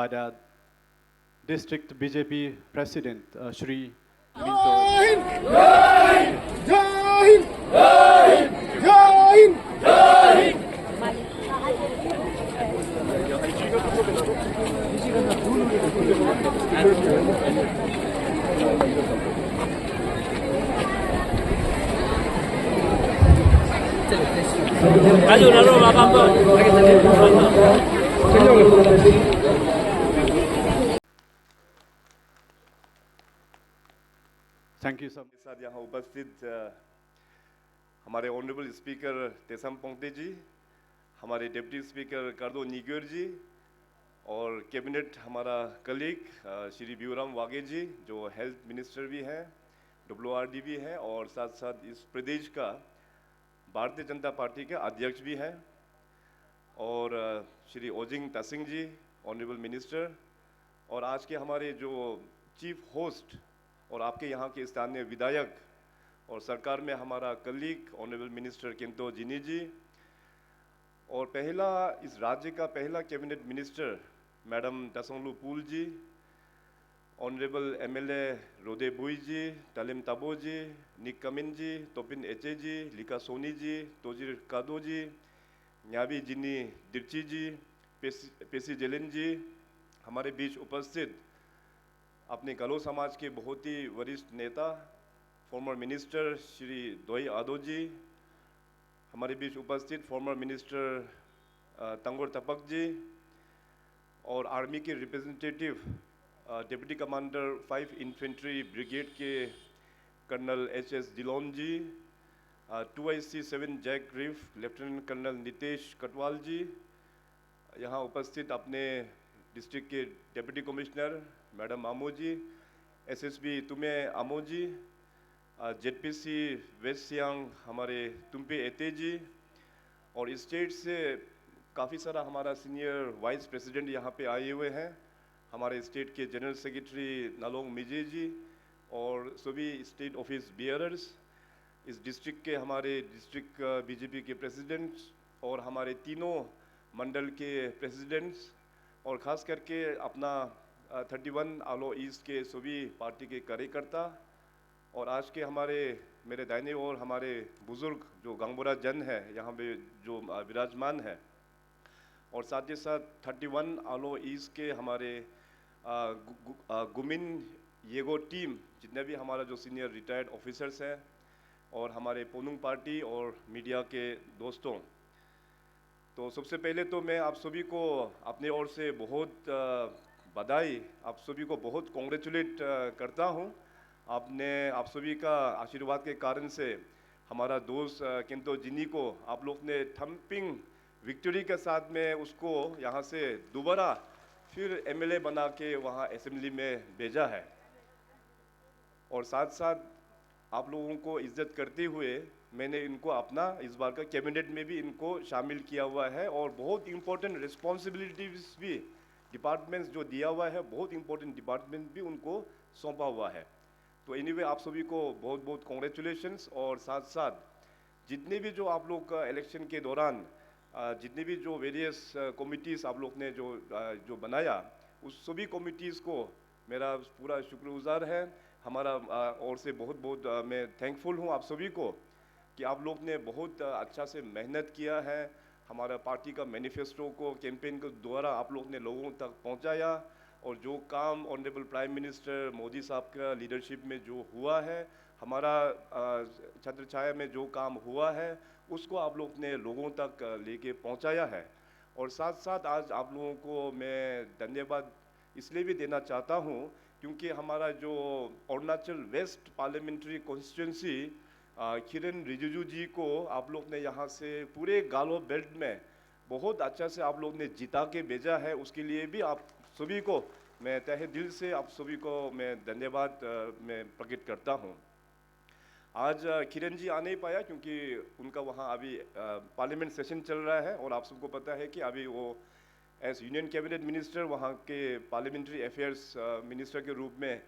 by the district BJP president, Shri Jai Minto. Hind! Jai Hind! Jai Hind! Jai Hind! Jai Hind! Maju dulu Bapak Bos. Thank you so much. साथ यहाँ उपस्थित हमारे honourable speaker Tesam Pongte जी, हमारे deputy speaker करदो निग्योर जी और cabinet हमारा colleague Shri ब्यूराम वागे जी जो health minister भी हैं, WRD भी हैं और साथ साथ इस प्रदेश का भारतीय जनता पार्टी के अध्यक्ष भी हैं और श्री ओजिंग तसिंग जी ऑनरेबल मिनिस्टर और आज के हमारे जो चीफ होस्ट और आपके यहाँ के स्थानीय विधायक और सरकार में हमारा कलीग ऑनरेबल मिनिस्टर किंतो जिनी जी और पहला इस राज्य का पहला कैबिनेट मिनिस्टर मैडम तसोंगलू पुल जी, ऑनरेबल MLA रोदे बुई जी, तलिम तबो जी, निक कमिन जी, तोपिन एचे जी, लिका सोनी जी, तोजिर कादो जी, न्याबी जिनी दिर्ची जी, पेसी जेलिन जी, हमारे बीच उपस्थित अपने गलो समाज के बहुत ही वरिष्ठ नेता फॉर्मर मिनिस्टर श्री दोई आदो जी, हमारे बीच उपस्थित फॉर्मर मिनिस्टर तंगोर तपक जी और आर्मी के representative deputy commander 5 infantry brigade के colonel HS Dhillon ji, 2IC7 जैक ग्रिफ लेफ्टिनेंट कर्नल नितेश कटवाल जी, यहाँ उपस्थित अपने डिस्ट्रिक्ट के deputy commissioner madam Amo ji, SSB तुम्हें आमो जी, ZPC वेस्ट सियांग हमारे तुम्पे एते जी और स्टेट से काफ़ी सारा हमारा सीनियर वाइस प्रेसिडेंट यहाँ पे आए हुए हैं, हमारे स्टेट के जनरल सेक्रेटरी नालोंग मिजे जी और सभी स्टेट ऑफिस बियरर्स, इस डिस्ट्रिक्ट के हमारे डिस्ट्रिक्ट BJP के प्रेसिडेंट्स और हमारे तीनों मंडल के प्रेसिडेंट्स और ख़ास करके अपना 31 आलो ईस्ट के सभी पार्टी के कार्यकर्ता और आज के हमारे मेरे दाहिने ओर हमारे बुज़ुर्ग जो गंगबुरा जन है यहाँ पे जो विराजमान है और साथ ही साथ 31 आलो ईस्ट के हमारे गुमिन येगो टीम जितने भी हमारा जो सीनियर रिटायर्ड ऑफिसर्स हैं और हमारे पोनुंग पार्टी और मीडिया के दोस्तों, तो सबसे पहले तो मैं आप सभी को अपने ओर से बहुत बधाई, आप सभी को बहुत कॉन्ग्रेचुलेट करता हूँ। आपने आप सभी का आशीर्वाद के कारण से हमारा दोस्त किंतो जिनी को आप लोग ने थम्पिंग विक्ट्री के साथ में उसको यहाँ से दोबारा फिर MLA बना के वहाँ असेंबली में भेजा है और साथ साथ आप लोगों को इज्जत करते हुए मैंने इनको अपना इस बार का कैबिनेट में भी इनको शामिल किया हुआ है और बहुत इम्पोर्टेंट रिस्पॉन्सिबिलिटीज भी डिपार्टमेंट्स जो दिया हुआ है, बहुत इम्पोर्टेंट डिपार्टमेंट भी उनको सौंपा हुआ है। तो एनीवे आप सभी को बहुत बहुत कॉन्ग्रेचुलेशंस और साथ साथ जितने भी जो आप लोग का इलेक्शन के दौरान जितने भी जो वेरियस कमिटीज़ आप लोग ने जो बनाया उस सभी कमिटीज़ को मेरा पूरा शुक्रगुजार है, हमारा और से बहुत बहुत मैं थैंकफुल हूँ आप सभी को कि आप लोग ने बहुत अच्छा से मेहनत किया है, हमारा पार्टी का मैनिफेस्टो को कैंपेन के द्वारा आप लोग ने लोगों तक पहुंचाया, और जो काम ऑनरेबल प्राइम मिनिस्टर मोदी साहब का लीडरशिप में जो हुआ है, हमारा छत्र छाया में जो काम हुआ है, उसको आप लोग ने लोगों तक लेके पहुंचाया है। और साथ साथ आज आप लोगों को मैं धन्यवाद इसलिए भी देना चाहता हूं क्योंकि हमारा जो अरुणाचल वेस्ट पार्लियामेंट्री कॉन्स्टिट्यूंसी किरण रिजिजू जी को आप लोग ने यहाँ से पूरे गालो बेल्ट में बहुत अच्छा से आप लोग ने जिता के भेजा है, उसके लिए भी आप सभी को मैं तहे दिल से आप सभी को मैं धन्यवाद मैं प्रकट करता हूँ। आज किरण जी आ नहीं पाया क्योंकि उनका वहाँ अभी पार्लियामेंट सेशन चल रहा है, और आप सबको पता है कि अभी वो एज यूनियन कैबिनेट मिनिस्टर वहाँ के पार्लियामेंट्री अफेयर्स मिनिस्टर के रूप में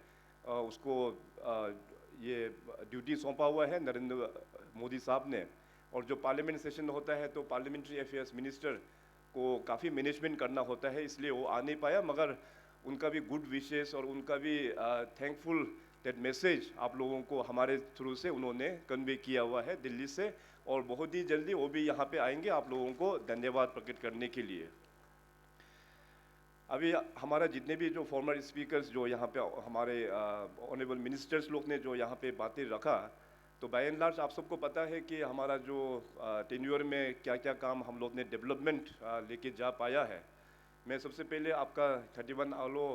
उसको ये ड्यूटी सौंपा हुआ है नरेंद्र मोदी साहब ने। और जो पार्लियामेंट सेशन होता है तो पार्लियामेंट्री अफेयर्स मिनिस्टर को काफ़ी मैनेजमेंट करना होता है, इसलिए वो आ नहीं पाया, मगर उनका भी गुड विशेस और उनका भी थैंकफुल दैट मैसेज आप लोगों को हमारे थ्रू से उन्होंने कन्वे किया हुआ है दिल्ली से, और बहुत ही जल्दी वो भी यहाँ पे आएंगे आप लोगों को धन्यवाद प्रकट करने के लिए। अभी हमारा जितने भी जो फॉर्मर स्पीकर्स जो यहाँ पे हमारे ऑनरेबल मिनिस्टर्स लोग ने जो यहाँ पे बातें रखा, तो बाय एंड लार्ज आप सबको पता है कि हमारा जो टेन्योर में क्या क्या काम हम लोग ने डेवलपमेंट लेके जा पाया है। मैं सबसे पहले आपका 31 आलो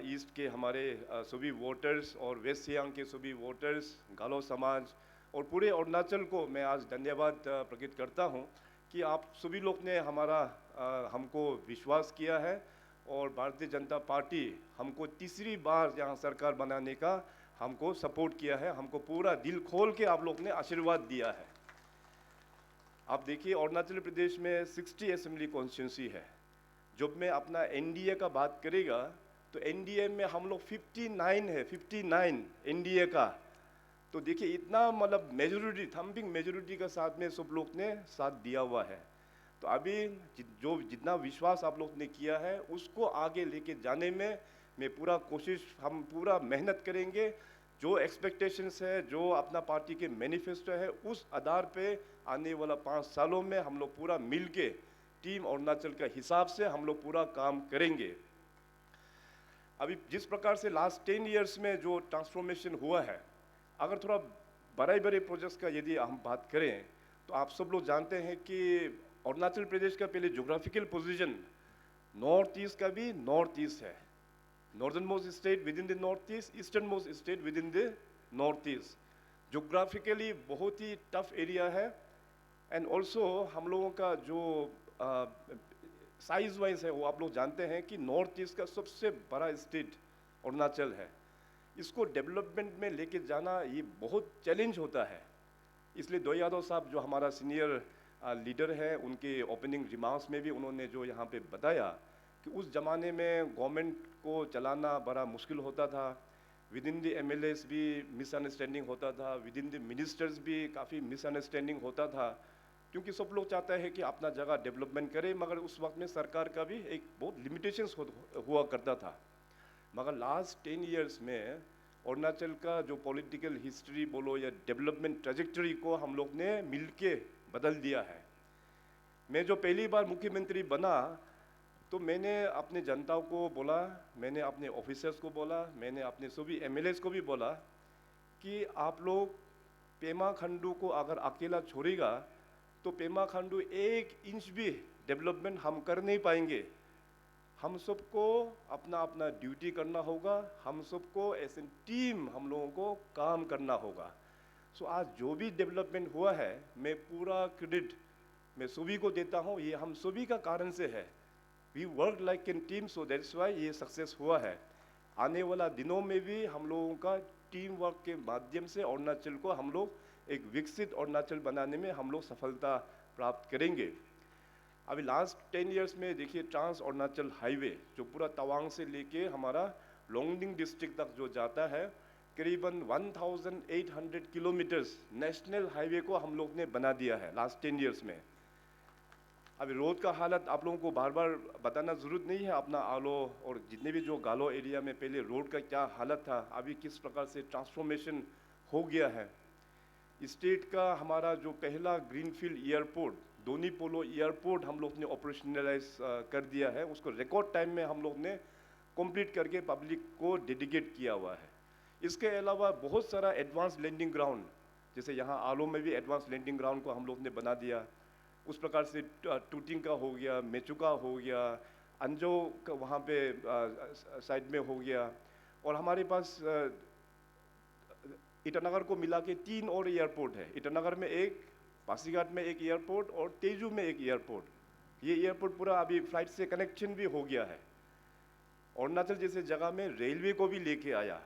ईस्ट के हमारे सभी वोटर्स और वेस्ट सियांग के सभी वोटर्स, गालो समाज और पूरे अरुणाचल को मैं आज धन्यवाद प्रकट करता हूँ कि आप सभी लोग ने हमारा हमको विश्वास किया है, और भारतीय जनता पार्टी हमको तीसरी बार यहाँ सरकार बनाने का हमको सपोर्ट किया है, हमको पूरा दिल खोल के आप लोग ने आशीर्वाद दिया है। आप देखिए अरुणाचल प्रदेश में 60 असेंबली कॉन्स्टिट्यूंसी है। जब मैं अपना एनडीए का बात करेगा तो एनडीए में हम लोग 59 है, 59 एनडीए का। तो देखिए इतना मतलब मेजोरिटी, थम्पिंग मेजोरिटी के साथ में सब लोग ने साथ दिया हुआ है। तो अभी जो जितना विश्वास आप लोग ने किया है उसको आगे लेके जाने में मैं पूरा कोशिश, हम पूरा मेहनत करेंगे। जो एक्सपेक्टेशंस है, जो अपना पार्टी के मैनिफेस्टो है, उस आधार पे आने वाला 5 सालों में हम लोग पूरा मिल के टीम अरुणाचल का हिसाब से हम लोग पूरा काम करेंगे। अभी जिस प्रकार से लास्ट 10 ईयर्स में जो ट्रांसफॉर्मेशन हुआ है, अगर थोड़ा बड़े प्रोजेक्ट्स का यदि हम बात करें तो आप सब लोग जानते हैं कि अरुणाचल प्रदेश का पहले जोग्राफिकल पोजीशन नॉर्थ ईस्ट का भी नॉर्थ ईस्ट है, northern most state with in the north east, eastern most state with in the north east. Geographically बहुत ही टफ एरिया है, एंड ऑल्सो हम लोगों का जो साइज वाइज है वो आप लोग जानते हैं कि नॉर्थ ईस्ट का सबसे बड़ा स्टेट अरुणाचल है। इसको डेवलपमेंट में लेके जाना ये बहुत चैलेंज होता है। इसलिए दो यादव साहब जो हमारा सीनियर लीडर है, उनके ओपनिंग रिमार्क्स में भी उन्होंने जो यहाँ पे बताया कि उस ज़माने में गवर्नमेंट को चलाना बड़ा मुश्किल होता था, विद इन द एमएलएस भी मिसअंडरस्टैंडिंग होता था, विद इन द मिनिस्टर्स भी काफ़ी मिसअंडरस्टैंडिंग होता था, क्योंकि सब लोग चाहता है कि अपना जगह डेवलपमेंट करे, मगर उस वक्त में सरकार का भी एक बहुत लिमिटेशंस हुआ करता था। मगर लास्ट 10 ईयर्स में अरुणाचल का जो पॉलिटिकल हिस्ट्री बोलो या डेवलपमेंट ट्रेजेक्टरी को हम लोग ने मिलके बदल दिया है। मैं जो पहली बार मुख्यमंत्री बना तो मैंने अपने जनताओं को बोला, मैंने अपने ऑफिसर्स को बोला, मैंने अपने सभी एमएलएस को भी बोला कि आप लोग पेमा खंडू को अगर अकेला छोड़ेगा तो पेमा खंडू 1 इंच भी डेवलपमेंट हम कर नहीं पाएंगे। हम सबको अपना अपना ड्यूटी करना होगा, हम सबको एज ए टीम हम लोगों को काम करना होगा। सो आज जो भी डेवलपमेंट हुआ है मैं पूरा क्रेडिट मैं सभी को देता हूँ, ये हम सभी का कारण से है। We work like an team, so that's why ये सक्सेस हुआ है। आने वाला दिनों में भी हम लोगों का टीम वर्क के माध्यम से अरुणाचल को हम लोग एक विकसित अरुणाचल बनाने में हम लोग सफलता प्राप्त करेंगे। अभी लास्ट 10 ईयर्स में देखिए ट्रांस अरुणाचल हाईवे जो पूरा तवांग से लेके हमारा लोंगडिंग डिस्ट्रिक्ट तक जो जाता है, करीबन 1800 किलोमीटर्स नेशनल हाईवे को हम लोग ने बना दिया है लास्ट 10 ईयर्स में। अभी रोड का हालत आप लोगों को बार बार बताना ज़रूरत नहीं है, अपना आलो और जितने भी जो गालो एरिया में पहले रोड का क्या हालत था, अभी किस प्रकार से ट्रांसफॉर्मेशन हो गया है। स्टेट का हमारा जो पहला ग्रीनफील्ड एयरपोर्ट दोनी पोलो एयरपोर्ट हम लोग ने ऑपरेशनलाइज कर दिया है, उसको रिकॉर्ड टाइम में हम लोग ने कंप्लीट करके पब्लिक को डेडिकेट किया हुआ है। इसके अलावा बहुत सारा एडवांस लैंडिंग ग्राउंड, जैसे यहाँ आलो में भी एडवांस लैंडिंग ग्राउंड को हम लोग ने बना दिया, उस प्रकार से टूटिंग का हो गया, मेचुका हो गया, अंजो का वहाँ पे साइड में हो गया, और हमारे पास ईटानगर को मिला के 3 और एयरपोर्ट है। ईटानगर में एक, पासीघाट में एक एयरपोर्ट और तेजू में एक एयरपोर्ट। ये एयरपोर्ट पूरा अभी फ्लाइट से कनेक्शन भी हो गया है। अरुणाचल जैसे जगह में रेलवे को भी लेके आया।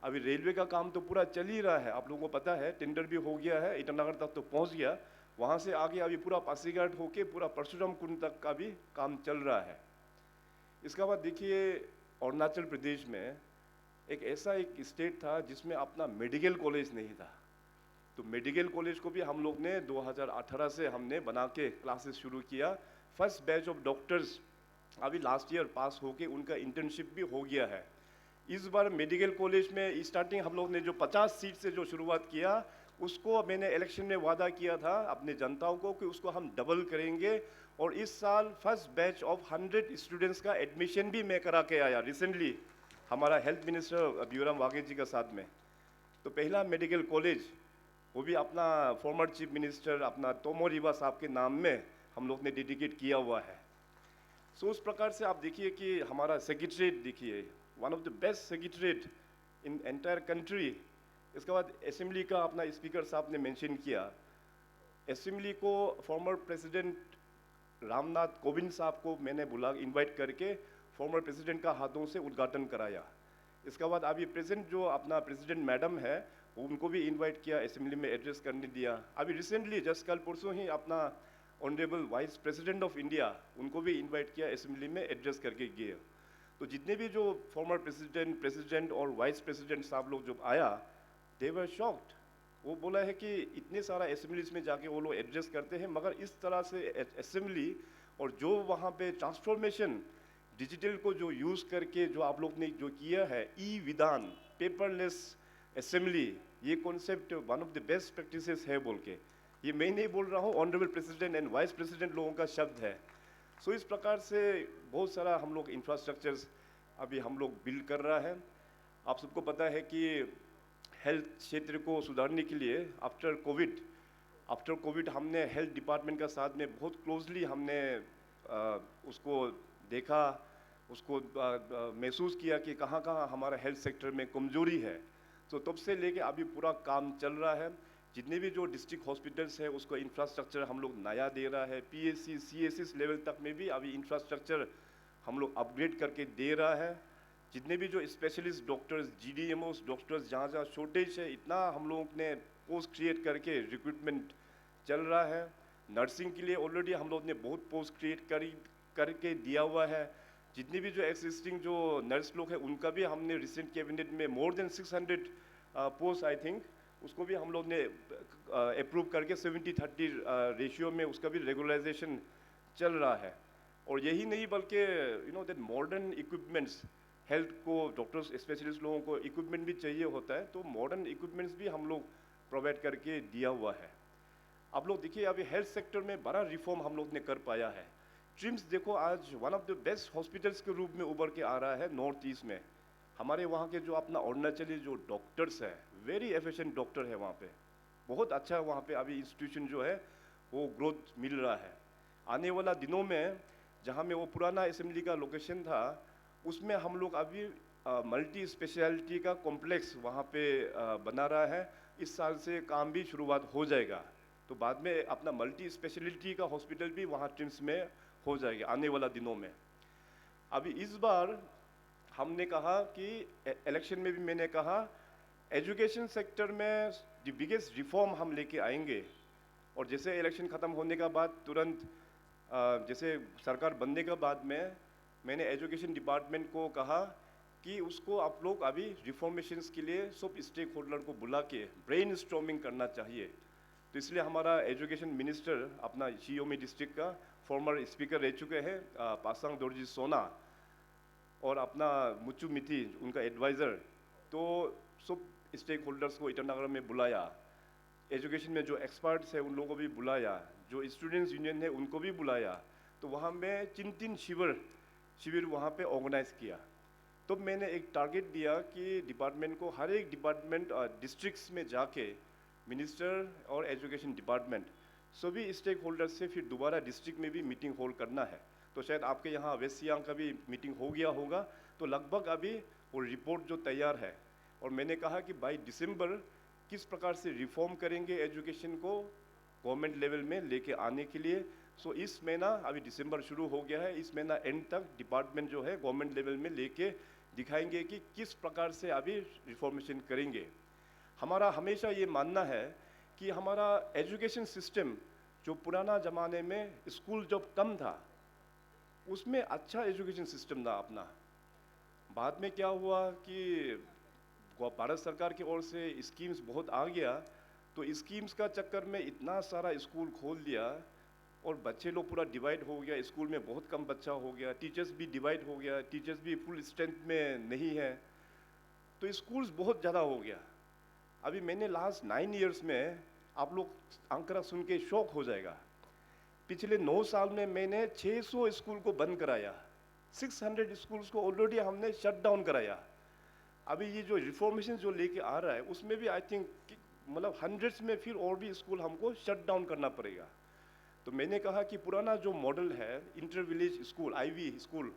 अभी रेलवे का काम तो पूरा चल ही रहा है, आप लोगों को पता है, टेंडर भी हो गया है, ईटानगर तक तो पहुंच गया, वहाँ से आगे अभी पूरा पासीघाट होके पूरा परशुराम कुंड तक का भी काम चल रहा है। इसके बाद देखिए अरुणाचल प्रदेश में एक ऐसा एक स्टेट था जिसमें अपना मेडिकल कॉलेज नहीं था, तो मेडिकल कॉलेज को भी हम लोग ने 2018 से हमने बना के क्लासेस शुरू किया। फर्स्ट बैच ऑफ डॉक्टर्स अभी लास्ट ईयर पास होके उनका इंटर्नशिप भी हो गया है। इस बार मेडिकल कॉलेज में स्टार्टिंग हम लोग ने जो 50 सीट से जो शुरुआत किया, उसको मैंने इलेक्शन में वादा किया था अपने जनताओं को कि उसको हम डबल करेंगे, और इस साल फर्स्ट बैच ऑफ 100 स्टूडेंट्स का एडमिशन भी मैं करा के आया रिसेंटली हमारा हेल्थ मिनिस्टर बियूराम वाघे जी का साथ में। तो पहला मेडिकल कॉलेज वो भी अपना फॉर्मर चीफ मिनिस्टर अपना तोमो रिबा साहब के नाम में हम लोग ने डेडिकेट किया हुआ है। सो उस प्रकार से आप देखिए कि हमारा सेक्रेटरीट देखिए, one of the best secretariat in entire country. इसके बाद असेंबली का अपना स्पीकर साहब ने मेंशन किया, असेंबली को फॉर्मर प्रेसिडेंट रामनाथ कोविंद साहब को मैंने बुला इनवाइट करके फॉर्मर प्रेसिडेंट का हाथों से उद्घाटन कराया। इसके बाद अभी प्रेजेंट जो अपना प्रेसिडेंट मैडम है उनको भी इनवाइट किया, असेंबली में एड्रेस करने दिया। अभी रिसेंटली जस्ट कल परसों ही अपना honourable vice president of India उनको भी इनवाइट किया, असेंबली में एड्रेस करके गए। तो जितने भी जो फॉर्मर प्रेसिडेंट और वाइस प्रेसिडेंट साहब लोग जो आया, दे वर शॉक्ड। वो बोला है कि इतने सारा असेंबलीज में जाके वो लोग एड्रेस करते हैं, मगर इस तरह से असेंबली और जो वहाँ पे ट्रांसफॉर्मेशन डिजिटल को जो यूज़ करके जो आप लोग ने जो किया है, ई विधान पेपरलेस असेंबली, ये concept one of the best practices है बोल के, ये मैं नहीं बोल रहा हूँ, honourable president and vice president लोगों का शब्द है। सो इस प्रकार से बहुत सारा हम लोग इंफ्रास्ट्रक्चर्स अभी हम लोग बिल्ड कर रहा है। आप सबको पता है कि हेल्थ क्षेत्र को सुधारने के लिए आफ्टर कोविड हमने हेल्थ डिपार्टमेंट का साथ में बहुत क्लोजली हमने उसको देखा, उसको महसूस किया कि कहाँ कहाँ हमारा हेल्थ सेक्टर में कमजोरी है। तो तब से लेके अभी पूरा काम चल रहा है। जितने भी जो डिस्ट्रिक्ट हॉस्पिटल्स है उसको इंफ्रास्ट्रक्चर हम लोग नया दे रहा है, PSC CSS लेवल तक में भी अभी इंफ्रास्ट्रक्चर हम लोग अपग्रेड करके दे रहा है। जितने भी जो स्पेशलिस्ट डॉक्टर्स, GDMOs डॉक्टर्स, जहाँ जहाँ शॉर्टेज है, इतना हम लोगों ने पोस्ट क्रिएट करके रिक्रूटमेंट चल रहा है। नर्सिंग के लिए ऑलरेडी हम लोग ने बहुत पोस्ट क्रिएट करके दिया हुआ है। जितने भी जो एग्जिस्टिंग जो नर्स लोग हैं उनका भी हमने रिसेंट कैबिनेट में more than 600 post I think उसको भी हम लोग ने अप्रूव करके 70-30 रेशियो में उसका भी रेगुलराइजेशन चल रहा है। और यही नहीं बल्कि दैट मॉडर्न इक्विपमेंट्स, हेल्थ को डॉक्टर्स स्पेशलिस्ट लोगों को इक्विपमेंट भी चाहिए होता है, तो मॉडर्न इक्विपमेंट्स भी हम लोग प्रोवाइड करके दिया हुआ है। आप लोग देखिए अभी हेल्थ सेक्टर में बड़ा रिफॉर्म हम लोग ने कर पाया है। ट्रिम्स देखो आज one of the best hospitals के रूप में उभर के आ रहा है नॉर्थ ईस्ट में। हमारे वहाँ के जो अपना अरुणाचली जो डॉक्टर्स है, वेरी एफिशिएंट डॉक्टर है वहाँ पे, बहुत अच्छा वहाँ पे अभी इंस्टीट्यूशन जो है वो ग्रोथ मिल रहा है। आने वाला दिनों में जहाँ में वो पुराना असेंबली का लोकेशन था उसमें हम लोग अभी मल्टी स्पेशलिटी का कॉम्प्लेक्स वहाँ पे बना रहा है। इस साल से काम भी शुरुआत हो जाएगा, तो बाद में अपना मल्टी स्पेशलिटी का हॉस्पिटल भी वहाँ ट्रिम्स में हो जाएगा आने वाला दिनों में। अभी इस बार हमने कहा कि इलेक्शन में भी मैंने कहा एजुकेशन सेक्टर में द बिगेस्ट रिफॉर्म हम लेके आएंगे। और जैसे इलेक्शन ख़त्म होने का बाद तुरंत जैसे सरकार बनने के बाद में मैंने एजुकेशन डिपार्टमेंट को कहा कि उसको आप लोग अभी रिफॉर्मेशंस के लिए सब स्टेक होल्डर को बुला के ब्रेन स्टॉर्मिंग करना चाहिए। तो इसलिए हमारा एजुकेशन मिनिस्टर अपना शियोमी डिस्ट्रिक्ट का फॉर्मर स्पीकर रह चुके हैं पासांग दोरजी सोना, और अपना मुचू मिथी उनका एडवाइज़र, तो सब स्टेक होल्डर्स को ईटानगर में बुलाया। एजुकेशन में जो एक्सपर्ट्स हैं उन लोगों को भी बुलाया, जो स्टूडेंट्स यूनियन है उनको भी बुलाया। तो वहाँ में 3 शिविर वहाँ पे ऑर्गेनाइज किया। तो मैंने एक टारगेट दिया कि डिपार्टमेंट को, हर एक डिपार्टमेंट डिस्ट्रिक्ट्स में जाके मिनिस्टर और एजुकेशन डिपार्टमेंट सभी स्टेक होल्डर्स से फिर दोबारा डिस्ट्रिक्ट में भी मीटिंग होल्ड करना है। तो शायद आपके यहाँ वेस्ट सियांग का भी मीटिंग हो गया होगा। तो लगभग अभी वो रिपोर्ट जो तैयार है, और मैंने कहा कि बाई दिसंबर किस प्रकार से रिफॉर्म करेंगे एजुकेशन को गवर्नमेंट लेवल में लेके आने के लिए। सो इस महीना, अभी दिसंबर शुरू हो गया है, इस महीना एंड तक डिपार्टमेंट जो है गवर्नमेंट लेवल में लेके दिखाएंगे कि किस प्रकार से अभी रिफॉर्मेशन करेंगे। हमारा हमेशा ये मानना है कि हमारा एजुकेशन सिस्टम जो पुराना ज़माने में स्कूल जब कम था उसमें अच्छा एजुकेशन सिस्टम था अपना। बाद में क्या हुआ कि भारत सरकार की ओर से स्कीम्स बहुत आ गया, तो स्कीम्स का चक्कर में इतना सारा स्कूल खोल दिया और बच्चे लोग पूरा डिवाइड हो गया, स्कूल में बहुत कम बच्चा हो गया, टीचर्स भी डिवाइड हो गया, टीचर्स भी फुल स्ट्रेंथ में नहीं है, तो स्कूल्स बहुत ज़्यादा हो गया। अभी मैंने लास्ट 9 इयर्स में, आप लोग आंकड़ा सुन के शौक हो जाएगा, पिछले 9 साल में मैंने 600 स्कूल को बंद कराया, 600 स्कूल्स को ऑलरेडी हमने शट डाउन कराया। अभी ये जो रिफॉर्मेशन जो लेके आ रहा है उसमें भी आई थिंक मतलब हंड्रेड्स में फिर और भी स्कूल हमको शट डाउन करना पड़ेगा। तो मैंने कहा कि पुराना जो मॉडल है inter village school, IV school,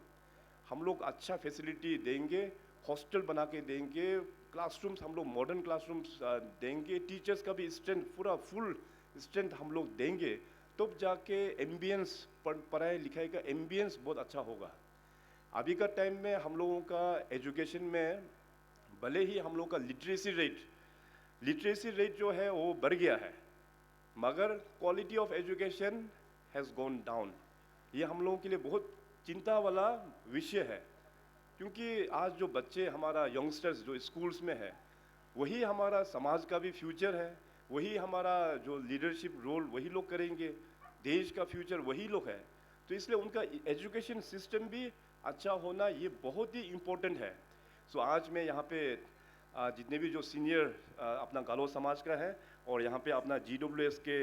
हम लोग अच्छा फैसिलिटी देंगे, हॉस्टल बना के देंगे, क्लासरूम्स हम लोग मॉडर्न क्लासरूम्स देंगे, टीचर्स का भी स्ट्रेंथ पूरा फुल स्ट्रेंथ हम लोग देंगे, तब जाके एम्बियंस, पढ़ाई लिखाई का एम्बियंस बहुत अच्छा होगा। अभी का टाइम में हम लोगों का एजुकेशन में भले ही हम लोग का लिटरेसी रेट जो है वो बढ़ गया है, मगर quality of education has gone down. ये हम लोगों के लिए बहुत चिंता वाला विषय है, क्योंकि आज जो बच्चे हमारा यंगस्टर्स जो स्कूल्स में है वही हमारा समाज का भी फ्यूचर है, वही हमारा जो लीडरशिप रोल वही लोग करेंगे, देश का फ्यूचर वही लोग है। तो इसलिए उनका एजुकेशन सिस्टम भी अच्छा होना ये बहुत ही इम्पोर्टेंट है। सो आज मैं यहाँ पे जितने भी जो सीनियर अपना गालो समाज का है और यहाँ पे अपना GWS के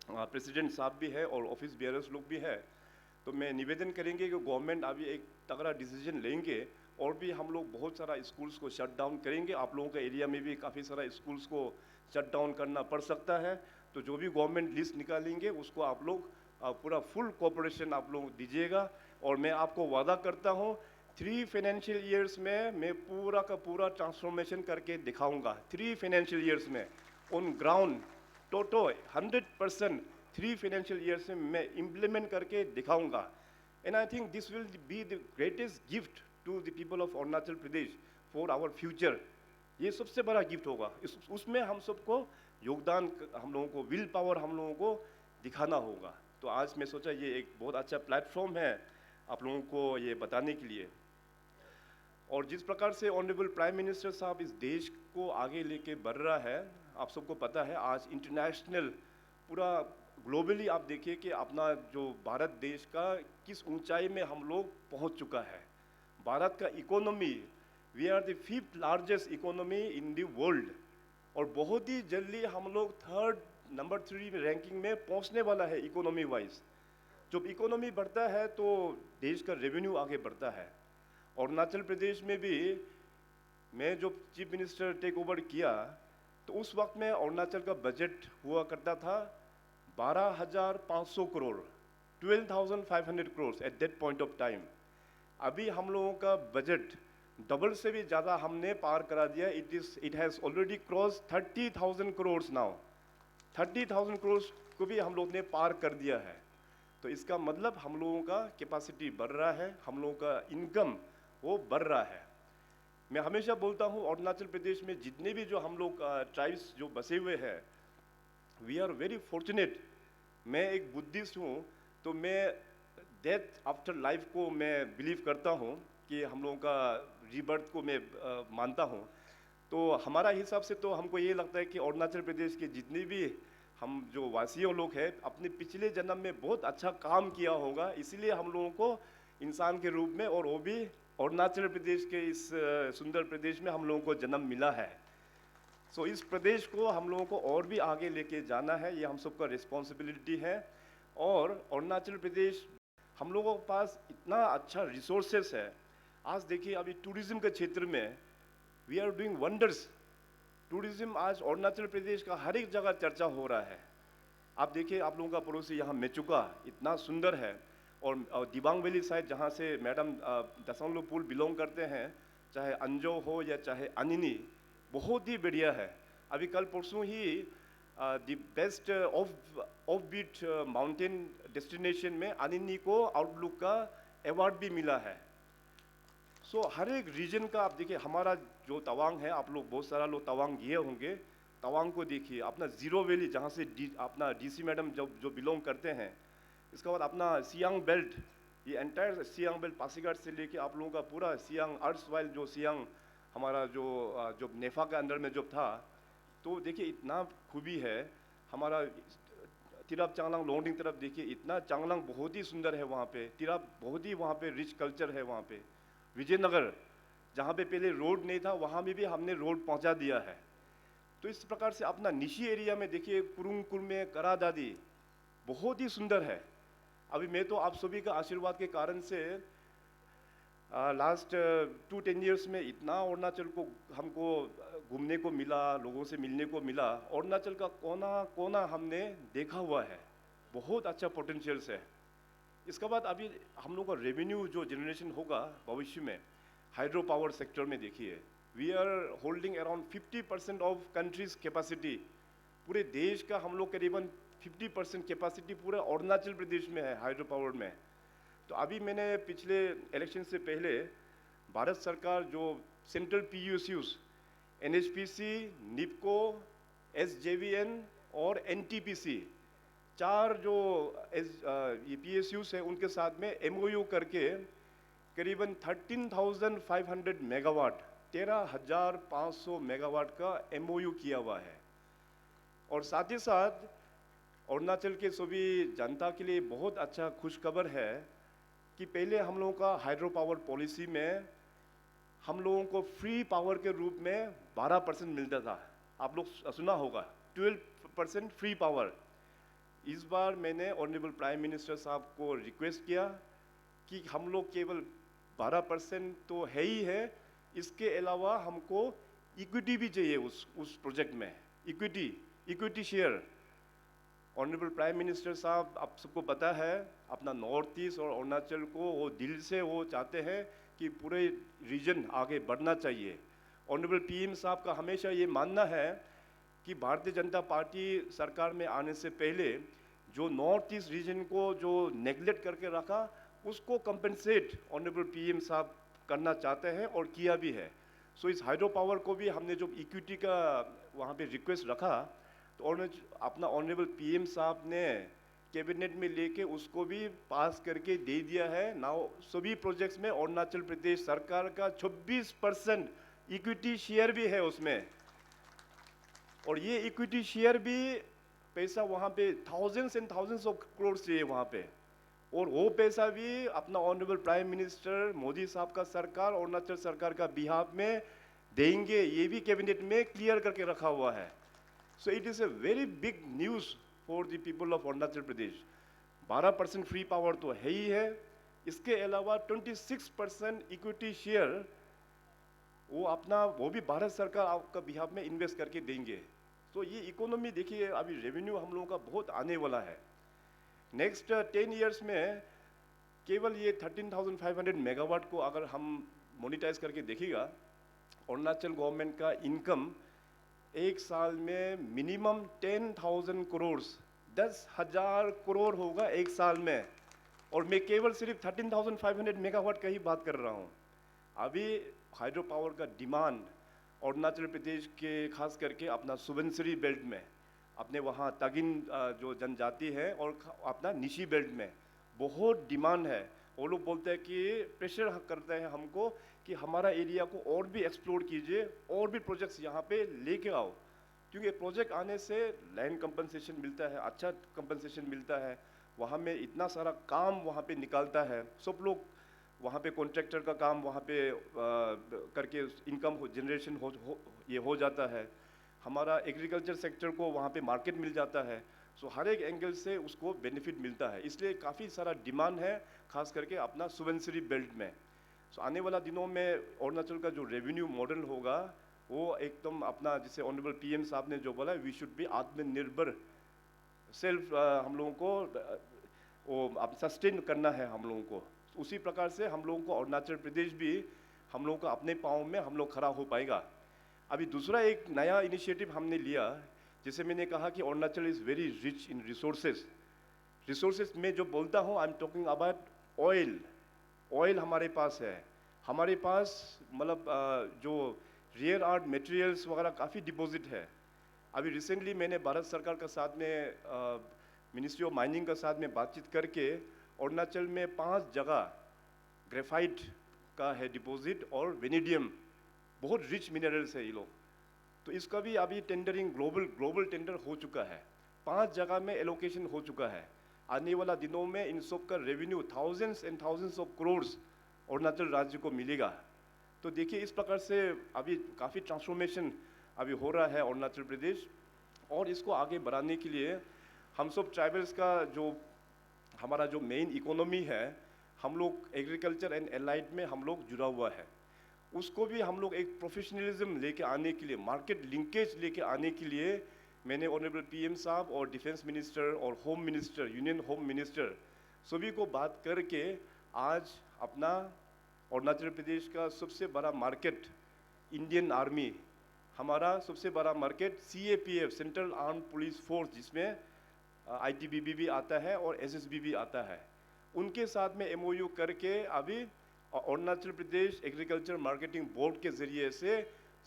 प्रेसिडेंट साहब भी है और ऑफिस बेयरर्स लोग भी है, तो मैं निवेदन करेंगे कि गवर्नमेंट अभी एक तगड़ा डिसीजन लेंगे और भी हम लोग बहुत सारा स्कूल्स को शट डाउन करेंगे। आप लोगों का एरिया में भी काफ़ी सारा स्कूल्स को शट डाउन करना पड़ सकता है, तो जो भी गवर्नमेंट लिस्ट निकालेंगे उसको आप लोग पूरा फुल कोऑपरेशन आप लोग दीजिएगा। और मैं आपको वादा करता हूँ 3 फाइनेंशियल ईयर्स में मैं पूरा का पूरा ट्रांसफॉर्मेशन करके दिखाऊंगा। 3 फाइनेंशियल ईयर्स में on ground total 100% 3 financial years में मैं इम्प्लीमेंट करके दिखाऊंगा। And I think this will be the greatest gift to the people of Arunachal Pradesh for our future. ये सबसे बड़ा गिफ्ट होगा, उसमें हम सबको योगदान, हम लोगों को विल पावर हम लोगों को दिखाना होगा। तो आज मैं सोचा ये एक बहुत अच्छा प्लेटफॉर्म है आप लोगों को ये बताने के लिए। और जिस प्रकार से ऑनरेबल प्राइम मिनिस्टर साहब इस देश को आगे लेके बढ़ रहा है, आप सबको पता है आज इंटरनेशनल पूरा ग्लोबली आप देखिए कि अपना जो भारत देश का किस ऊंचाई में हम लोग पहुंच चुका है। भारत का economy, we are the 5th largest economy in the world, और बहुत ही जल्दी हम लोग नंबर 3 रैंकिंग में पहुंचने वाला है इकोनॉमी वाइज। जब इकोनॉमी बढ़ता है तो देश का रेवेन्यू आगे बढ़ता है। अरुणाचल प्रदेश में भी मैं जब चीफ मिनिस्टर टेक ओवर किया तो उस वक्त में अरुणाचल का बजट हुआ करता था 12,500 crore, 12,500 crore at that point of time. अभी हम लोगों का बजट डबल से भी ज़्यादा हमने पार करा दिया। It has already cross 30,000 crore now. 30,000 crore को भी हम लोग ने पार कर दिया है। तो इसका मतलब हम लोगों का कैपेसिटी बढ़ रहा है, हम लोगों का इनकम वो बढ़ रहा है। मैं हमेशा बोलता हूँ अरुणाचल प्रदेश में जितने भी जो हम लोग ट्राइब्स जो बसे हुए हैं, वी आर वेरी फॉर्चुनेट। मैं एक बुद्धिस्ट हूँ, तो मैं डेथ आफ्टर लाइफ को मैं बिलीव करता हूँ कि हम लोगों का रीबर्थ को मैं मानता हूँ। तो हमारा हिसाब से तो हमको ये लगता है कि अरुणाचल प्रदेश के जितने भी हम जो वासियों लोग हैं अपने पिछले जन्म में बहुत अच्छा काम किया होगा, इसीलिए हम लोगों को इंसान के रूप में और वो भी अरुणाचल प्रदेश के इस सुंदर प्रदेश में हम लोगों को जन्म मिला है। सो इस प्रदेश को हम लोगों को और भी आगे लेके जाना है, ये हम सबका रिस्पॉन्सिबिलिटी है। और अरुणाचल प्रदेश हम लोगों के पास इतना अच्छा रिसोर्सेस है। आज देखिए अभी टूरिज्म के क्षेत्र में we are doing wonders. Tourism आज अरुणाचल प्रदेश का हर एक जगह चर्चा हो रहा है। आप देखिए आप लोगों का पड़ोसी यहाँ मेचुका इतना सुंदर है, और दिबांग वैली साइड जहाँ से मैडम दसंगलो पुल बिलोंग करते हैं, चाहे अंजो हो या चाहे अनिनी, बहुत ही बढ़िया है। अभी कल परसों ही the best offbeat mountain destination में अनिनी को आउटलुक का अवार्ड भी मिला है। सो हर एक रीजन का आप देखिए, हमारा जो तवांग है, आप लोग बहुत सारा लोग तवांग गए होंगे, तवांग को देखिए, अपना जीरो वैली जहाँ से अपना डीसी मैडम जो बिलोंग करते हैं, इसके बाद अपना सियांग बेल्ट, ये एंटायर सियांग बेल्ट पासीघाट से लेके आप लोगों का पूरा सियांग अर्थ वाइल जो सियांग हमारा जो नेफा के अंदर में जो था, तो देखिए इतना खूबी है। हमारा तिराप चांगलांग लोंगडिंग तरफ देखिए, इतना चांगलांग बहुत ही सुंदर है वहाँ पे, तिराप बहुत ही वहाँ पे रिच कल्चर है वहाँ पे। विजयनगर जहाँ पे पहले रोड नहीं था, वहाँ में भी हमने रोड पहुँचा दिया है। तो इस प्रकार से अपना निशी एरिया में देखिए, कुरुंग में करा दादी बहुत ही सुंदर है। अभी मैं तो आप सभी का आशीर्वाद के कारण से लास्ट 2-10 ईयर्स में इतना अरुणाचल को हमको घूमने को मिला, लोगों से मिलने को मिला। अरुणाचल का कोना कोना हमने देखा हुआ है, बहुत अच्छा पोटेंशियल्स है। इसके बाद अभी हम लोग का रेवेन्यू जो जनरेशन होगा भविष्य में, हाइड्रो पावर सेक्टर में देखिए, we are holding around 50% of country's capacity. पूरे देश का हम लोग करीबन 50% कैपेसिटी पूरे अरुणाचल प्रदेश में है हाइड्रो पावर में। तो अभी मैंने पिछले इलेक्शन से पहले भारत सरकार जो central PUCs NHPC, NEEPCO, SJVN और NTPC, 4 जो ये PSUs है, उनके साथ में MOU करके करीबन 13,500 मेगावाट 13,500 मेगावाट का MOU किया हुआ है। और साथ ही साथ अरुणाचल के सभी जनता के लिए बहुत अच्छा खुशखबर है कि पहले हम लोगों का हाइड्रो पावर पॉलिसी में हम लोगों को फ्री पावर के रूप में 12% मिलता था। आप लोग सुना होगा 12% फ्री पावर। इस बार मैंने ऑनरेबल प्राइम मिनिस्टर साहब को रिक्वेस्ट किया कि हम लोग केवल 12% तो है ही है, इसके अलावा हमको इक्विटी भी चाहिए उस प्रोजेक्ट में, equity share. Honourable prime minister साहब, आप सबको पता है, अपना नॉर्थ ईस्ट और अरुणाचल को वो दिल से वो चाहते हैं कि पूरे रीजन आगे बढ़ना चाहिए। ऑनरेबल PM साहब का हमेशा ये मानना है कि भारतीय जनता पार्टी सरकार में आने से पहले जो नॉर्थ ईस्ट रीजन को जो नेग्लेक्ट करके रखा, उसको कंपेंसेट ऑनरेबल PM साहब करना चाहते हैं और किया भी है। सो इस हाइड्रो पावर को भी हमने जो इक्विटी का वहाँ पे रिक्वेस्ट रखा, तो अपना ऑनरेबल PM साहब ने कैबिनेट में लेके उसको भी पास करके दे दिया है। नाउ सभी प्रोजेक्ट्स में अरुणाचल प्रदेश सरकार का 26% इक्विटी शेयर भी है उसमें। और ये इक्विटी शेयर भी पैसा वहाँ पे thousands and thousands of crore चाहिए वहाँ पे, और वो पैसा भी अपना ऑनरेबल प्राइम मिनिस्टर मोदी साहब का सरकार अरुणाचल सरकार का बिहाफ में देंगे, ये भी कैबिनेट में क्लियर करके रखा हुआ है। So it is a very big news for the people of Arunachal Pradesh. 12% free power तो है ही है, इसके अलावा 26% इक्विटी शेयर वो भी भारत सरकार आपका बिहाफ में इन्वेस्ट करके देंगे। तो ये इकोनॉमी देखिए, अभी रेवेन्यू हम लोगों का बहुत आने वाला है। नेक्स्ट 10 ईयर्स में केवल ये 13,500 मेगावाट को अगर हम मोनिटाइज करके देखिएगा, अरुणाचल गवर्नमेंट का इनकम एक साल में मिनिमम 10,000 करोड़ 10,000 करोड़ होगा एक साल में। और मैं केवल सिर्फ 13,500 मेगावाट का ही बात कर रहा हूँ। अभी हाइड्रो पावर का डिमांड अरुणाचल प्रदेश के खास करके अपना सुबनसिरी बेल्ट में, अपने वहाँ तागिन जो जनजाति है और अपना निशी बेल्ट में बहुत डिमांड है। वो लोग बोलते हैं कि प्रेशर करते हैं हमको कि हमारा एरिया को और भी एक्सप्लोर कीजिए, और भी प्रोजेक्ट्स यहाँ पे लेके आओ, क्योंकि प्रोजेक्ट आने से लैंड कंपनसेशन मिलता है, अच्छा कंपनसेशन मिलता है, वहाँ में इतना सारा काम वहाँ पे निकालता है। सब लोग वहाँ पे कॉन्ट्रैक्टर का काम वहाँ पे करके इनकम जनरेशन हो जाता है। हमारा एग्रीकल्चर सेक्टर को वहाँ पे मार्केट मिल जाता है। सो हर एक एंगल से उसको बेनिफिट मिलता है, इसलिए काफ़ी सारा डिमांड है, खास करके अपना सुबनसिरी बेल्ट में। सो आने वाला दिनों में अरुणाचल का जो रेवेन्यू मॉडल होगा वो एकदम अपना, जिसे ऑनरेबल पीएम साहब ने जो बोला, वी शुड बी आत्मनिर्भर, सेल्फ हम लोगों को वो अब सस्टेन करना है हम लोगों को। उसी प्रकार से हम लोगों को अरुणाचल प्रदेश भी हम लोगों को अपने पाँव में हम लोग खड़ा हो पाएगा। अभी दूसरा एक नया इनिशिएटिव हमने लिया, जैसे मैंने कहा कि Arunachal is very rich in resources. Resources में जो बोलता हूँ, I am talking about oil. Oil हमारे पास है, हमारे पास मतलब जो रेयर अर्थ मटेरियल्स वगैरह काफ़ी डिपॉजिट है। अभी रिसेंटली मैंने भारत सरकार के साथ में मिनिस्ट्री ऑफ माइनिंग के साथ में बातचीत करके अरुणाचल में 5 जगह ग्रेफाइट का है डिपॉजिट और वेनेडियम, बहुत रिच मिनरल्स है ये लोग। तो इसका भी अभी टेंडरिंग ग्लोबल टेंडर हो चुका है, 5 जगह में एलोकेशन हो चुका है। आने वाला दिनों में इन सब का revenue thousands and thousands of crores Arunachal राज्य को मिलेगा। तो देखिए इस प्रकार से अभी काफ़ी ट्रांसफॉर्मेशन अभी हो रहा है अरुणाचल प्रदेश, और इसको आगे बढ़ाने के लिए हम सब ट्राइबल्स का जो हमारा जो मेन इकोनॉमी है, हम लोग एग्रीकल्चर एंड एलाइड में हम लोग जुड़ा हुआ है, उसको भी हम लोग एक प्रोफेशनलिज्म लेके आने के लिए, मार्केट लिंकेज लेके आने के लिए मैंने ऑनरेबल पीएम साहब और डिफेंस मिनिस्टर और home minister, union home minister सभी को बात करके आज अपना अरुणाचल प्रदेश का सबसे बड़ा मार्केट इंडियन आर्मी, हमारा सबसे बड़ा market CAPF central arm police force, जिसमें ITBP भी आता है और SSB भी आता है, उनके साथ में MOU करके अभी Arunachal Pradesh agriculture marketing board के ज़रिए से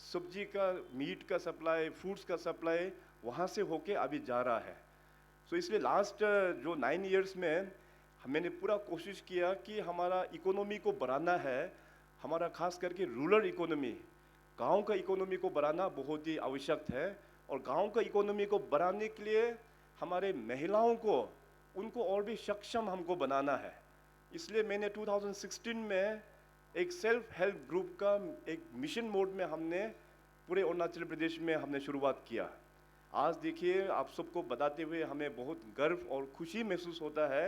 सब्जी का, मीट का सप्लाई, फ्रूट्स का सप्लाई वहाँ से होके अभी जा रहा है। सो इसलिए लास्ट जो 9 इयर्स में मैंने पूरा कोशिश किया कि हमारा इकोनॉमी को बढ़ाना है, हमारा खास करके रूरल इकोनॉमी, गांव का इकोनॉमी को बढ़ाना बहुत ही आवश्यक है। और गांव का इकोनॉमी को बढ़ाने के लिए हमारे महिलाओं को, उनको और भी सक्षम हमको बनाना है। इसलिए मैंने 2016 में एक सेल्फ हेल्प ग्रुप का एक मिशन मोड में हमने पूरे अरुणाचल प्रदेश में हमने शुरुआत किया। आज देखिए आप सबको बताते हुए हमें बहुत गर्व और खुशी महसूस होता है,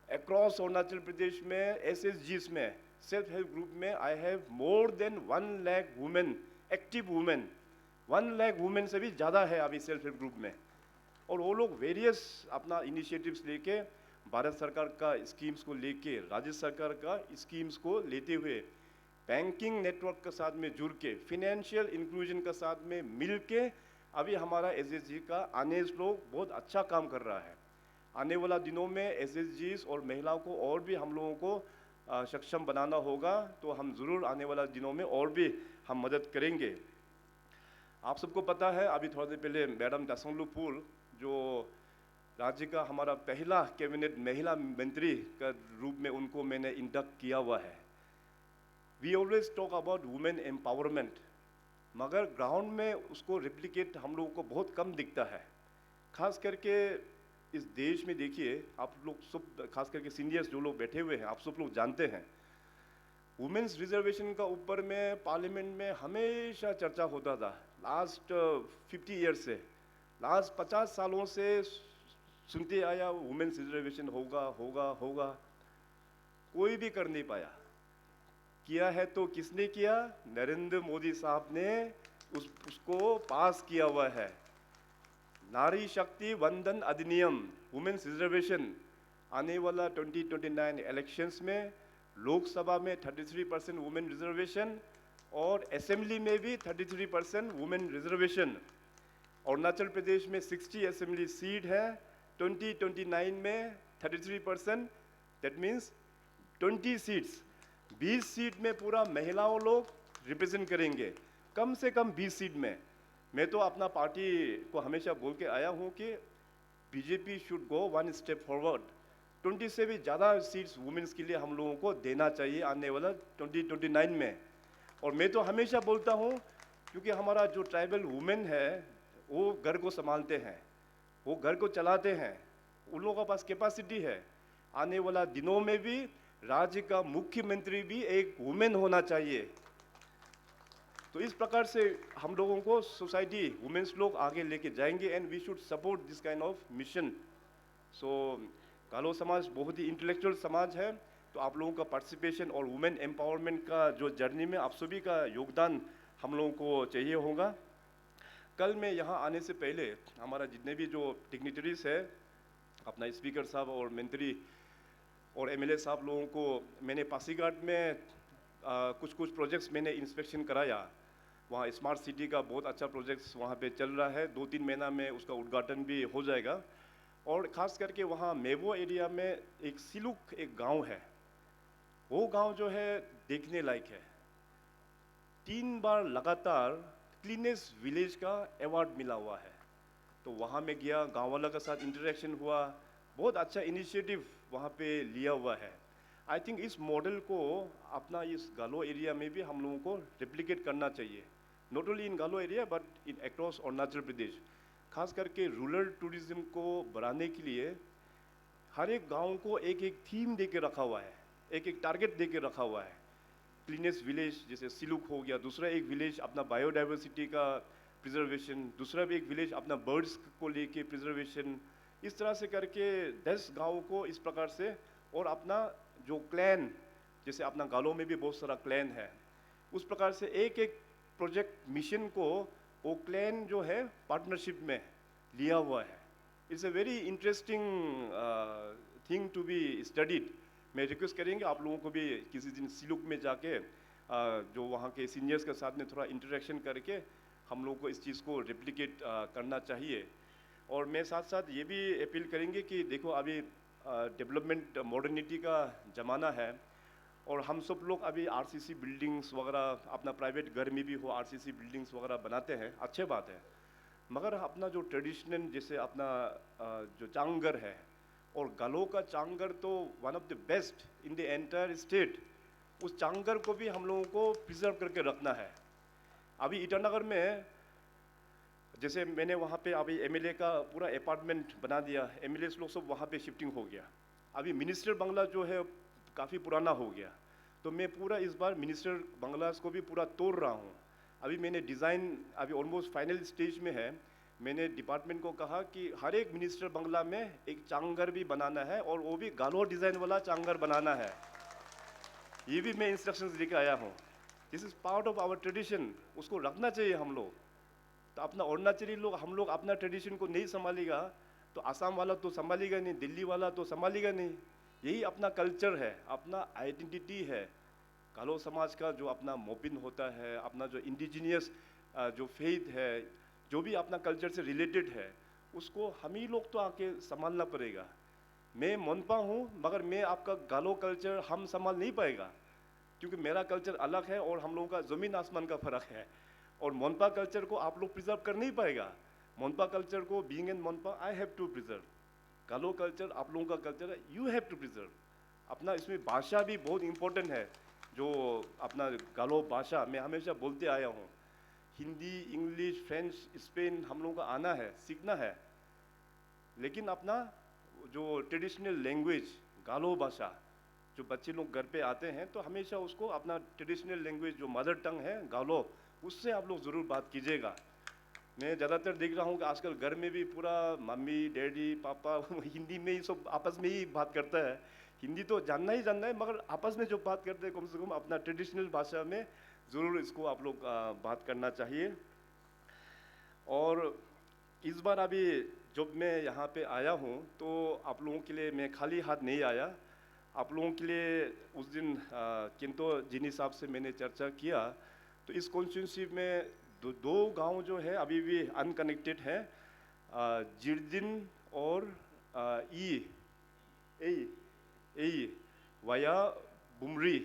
अक्रॉस अरुणाचल प्रदेश में SSGs में, सेल्फ हेल्प ग्रुप में, I have more than 1 lakh women, active women, 1 lakh women से भी ज़्यादा है अभी सेल्फ हेल्प ग्रुप में। और वो लोग वेरियस अपना इनिशिएटिव्स लेके, भारत सरकार का स्कीम्स को लेके, राज्य सरकार का स्कीम्स को लेते हुए, बैंकिंग नेटवर्क के साथ में जुड़ के, फिनेंशियल इंक्लूजन के साथ में मिल के अभी हमारा SSG का आनेस लोग बहुत अच्छा काम कर रहा है। आने वाला दिनों में SSGs और महिलाओं को और भी हम लोगों को सक्षम बनाना होगा, तो हम ज़रूर आने वाला दिनों में और भी हम मदद करेंगे। आप सबको पता है, अभी थोड़ी देर पहले मैडम दासंगलु पुल, जो राज्य का हमारा पहला कैबिनेट महिला मंत्री का रूप में उनको मैंने इंडक्ट किया हुआ है। We always talk about women empowerment, मगर ग्राउंड में उसको रिप्लिकेट हम लोगों को बहुत कम दिखता है। खास करके इस देश में देखिए, आप लोग सब, खास करके सीनियर्स जो लोग बैठे हुए हैं, आप सब लोग जानते हैं, वुमेन्स रिजर्वेशन का ऊपर में पार्लियामेंट में हमेशा चर्चा होता था। लास्ट 50 ईयर्स से, लास्ट 50 सालों से सुनते आया वुमेन्स रिजर्वेशन होगा होगा होगा, कोई भी कर नहीं पाया। किया है तो किसने किया? नरेंद्र मोदी साहब ने उसको पास किया हुआ है। नारी शक्ति वंदन अधिनियम, वुमेन्स रिजर्वेशन, आने वाला 2029 इलेक्शंस में लोकसभा में 33% वुमेन रिजर्वेशन और असेंबली में भी 33% वुमेन रिजर्वेशन। अरुणाचल प्रदेश में 60 असेंबली सीट है, 2029 में 33%, दैट मीन्स 20 सीट्स, 20 सीट में पूरा महिलाओं लोग रिप्रेजेंट करेंगे, कम से कम 20 सीट में। मैं तो अपना पार्टी को हमेशा बोल के आया हूँ कि BJP should go 1 step forward, 20 से भी ज़्यादा सीट्स वुमेन्स के लिए हम लोगों को देना चाहिए आने वाला 2029 में। और मैं तो हमेशा बोलता हूँ, क्योंकि हमारा जो ट्राइबल वुमेन है वो घर को संभालते हैं, वो घर को चलाते हैं, उन लोगों के पास कैपेसिटी है। आने वाला दिनों में भी राज्य का मुख्यमंत्री भी एक वुमेन होना चाहिए। तो इस प्रकार से हम लोगों को सोसाइटी वुमेन्स लोग आगे लेके जाएंगे and we should support this kind of mission. So Galo समाज बहुत ही इंटेलेक्चुअल समाज है, तो आप लोगों का पार्टिसिपेशन और वुमेन एम्पावरमेंट का जो जर्नी में आप सभी का योगदान हम लोगों को चाहिए होगा। कल मैं यहाँ आने से पहले हमारा जितने भी जो डिग्निटरीज है, अपना स्पीकर साहब और मंत्री और एमएलए साहब लोगों को मैंने पासीघाट में कुछ प्रोजेक्ट्स मैंने इंस्पेक्शन कराया। वहाँ स्मार्ट सिटी का बहुत अच्छा प्रोजेक्ट्स वहाँ पे चल रहा है, 2-3 महीना में उसका उद्घाटन भी हो जाएगा। और ख़ास करके वहाँ मेवो एरिया में एक सिलुक एक गांव है, वो गांव जो है देखने लायक है। 3 बार लगातार क्लीनेस्ट विलेज का अवार्ड मिला हुआ है। तो वहाँ में गया, गाँव वाला के साथ इंटरेक्शन हुआ, बहुत अच्छा इनिशिएटिव वहाँ पे लिया हुआ है। आई थिंक इस मॉडल को अपना इस गालो एरिया में भी हम लोगों को रेप्लिकेट करना चाहिए, not only in Galo area but in across Arunachal Pradesh. खास करके रूरल टूरिज्म को बढ़ाने के लिए हर एक गांव को एक एक थीम दे के रखा हुआ है, एक एक टारगेट दे के रखा हुआ है। क्लीनेस्ट विलेज जैसे सिलुक हो गया, दूसरा एक विलेज अपना बायोडाइवर्सिटी का प्रिजर्वेशन, दूसरा भी एक विलेज अपना बर्ड्स को लेके प्रिजर्वेशन। इस तरह से करके 10 गाँव को इस प्रकार से, और अपना जो क्लैन, जैसे अपना गालों में भी बहुत सारा क्लैन है, उस प्रकार से एक एक प्रोजेक्ट मिशन को वो क्लैन जो है पार्टनरशिप में लिया हुआ है। It's a very interesting thing to be studied. मैं रिक्वेस्ट करेंगे आप लोगों को भी किसी दिन सिलुक में जाके जो वहाँ के सीनियर्स के साथ में थोड़ा इंटरेक्शन करके हम लोगों को इस चीज़ को रेप्लिकेट करना चाहिए। और मैं साथ साथ ये भी अपील करेंगे कि देखो अभी डेवलपमेंट मॉडर्निटी का ज़माना है, और हम सब लोग अभी आरसीसी बिल्डिंग्स वगैरह, अपना प्राइवेट घर में भी हो आरसीसी बिल्डिंग्स वगैरह बनाते हैं, अच्छे बात है। मगर अपना जो ट्रेडिशनल जैसे अपना जो चांगर है, और गालो का चांगर तो one of the best in the entire state, उस चांगर को भी हम लोगों को प्रिजर्व करके रखना है। अभी ईटानगर में जैसे मैंने वहाँ पे अभी एमएलए का पूरा अपार्टमेंट बना दिया, एमएलए लोग सब वहाँ पे शिफ्टिंग हो गया। अभी मिनिस्टर बंगला जो है काफ़ी पुराना हो गया, तो मैं पूरा इस बार मिनिस्टर बंगलास को भी पूरा तोड़ रहा हूँ। अभी मैंने डिज़ाइन अभी ऑलमोस्ट फाइनल स्टेज में है। मैंने डिपार्टमेंट को कहा कि हर एक मिनिस्टर बंगला में एक चांगर भी बनाना है, और वो भी गालो डिज़ाइन वाला चांगर बनाना है। ये भी मैं इंस्ट्रक्शंस लेके आया हूँ। This is part of our tradition, उसको रखना चाहिए हम लोग। तो अपना अरुणाचली लोग, हम लोग अपना ट्रेडिशन को नहीं संभालेगा तो आसाम वाला तो संभालेगा नहीं, दिल्ली वाला तो संभालेगा नहीं। यही अपना कल्चर है, अपना आइडेंटिटी है। गालो समाज का जो अपना मोपिन होता है, अपना जो इंडिजिनियस जो फेथ है, जो भी अपना कल्चर से रिलेटेड है, उसको हम ही लोग तो आके संभालना पड़ेगा। मैं मोनपा हूँ, मगर मैं आपका गालो कल्चर हम संभाल नहीं पाएगा, क्योंकि मेरा कल्चर अलग है और हम लोगों का ज़मीन आसमान का फ़र्क है। और मोनपा कल्चर को आप लोग प्रिजर्व कर नहीं पाएगा। मोनपा कल्चर को being in Monpa I have to preserve. Galo culture आप लोगों का कल्चर है, यू हैव टू प्रिजर्व। अपना इसमें भाषा भी बहुत इंपॉर्टेंट है। जो अपना गालो भाषा मैं हमेशा बोलते आया हूँ, हिंदी, इंग्लिश, फ्रेंच, स्पेन हम लोगों का आना है, सीखना है, लेकिन अपना जो ट्रेडिशनल लैंग्वेज गालो भाषा, जो बच्चे लोग घर पे आते हैं तो हमेशा उसको अपना ट्रेडिशनल लैंग्वेज जो मदर टंग है गालो, उससे आप लोग ज़रूर बात कीजिएगा। मैं ज़्यादातर देख रहा हूँ कि आजकल घर में भी पूरा मम्मी, डैडी, पापा हिंदी में ही सब आपस में ही बात करता है। हिंदी तो जानना ही जानना है, मगर आपस में जो बात करते हैं कम से कम अपना ट्रेडिशनल भाषा में ज़रूर इसको आप लोग बात करना चाहिए। और इस बार अभी जब मैं यहाँ पे आया हूँ तो आप लोगों के लिए मैं खाली हाथ नहीं आया। आप लोगों के लिए उस दिन किंतो जिनी साहब से मैंने चर्चा किया, तो इस कॉन्स्टिट्यूंसी में दो गांव जो है अभी भी अनकनेक्टेड है, जिरदिन और वाया बुमरी।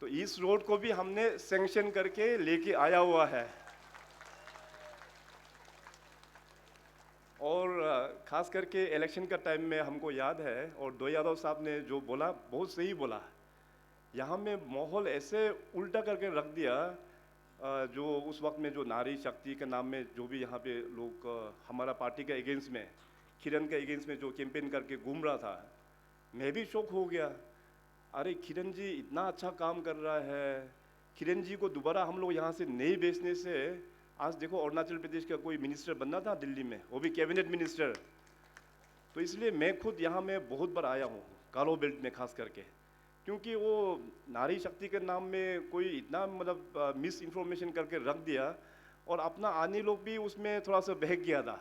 तो इस रोड को भी हमने सैंक्शन करके लेके आया हुआ है। और ख़ास करके इलेक्शन का टाइम में हमको याद है, और दो यादव साहब ने जो बोला बहुत सही बोला। यहाँ में माहौल ऐसे उल्टा करके रख दिया, जो उस वक्त में जो नारी शक्ति के नाम में जो भी यहाँ पे लोग हमारा पार्टी के अगेंस्ट में, किरण के अगेंस्ट में जो कैंपेन करके घूम रहा था, मैं भी शौक हो गया। अरे किरण जी इतना अच्छा काम कर रहा है, किरण जी को दोबारा हम लोग यहाँ से नहीं भेजने से आज देखो अरुणाचल प्रदेश का कोई मिनिस्टर बनना था दिल्ली में, वो भी कैबिनेट मिनिस्टर। तो इसलिए मैं खुद यहाँ में बहुत बार आया हूँ, गारो बेल्ट में खास करके, क्योंकि वो नारी शक्ति के नाम में कोई इतना मतलब मिस इन्फॉर्मेशन करके रख दिया और अपना आने लोग भी उसमें थोड़ा सा बहक गया था।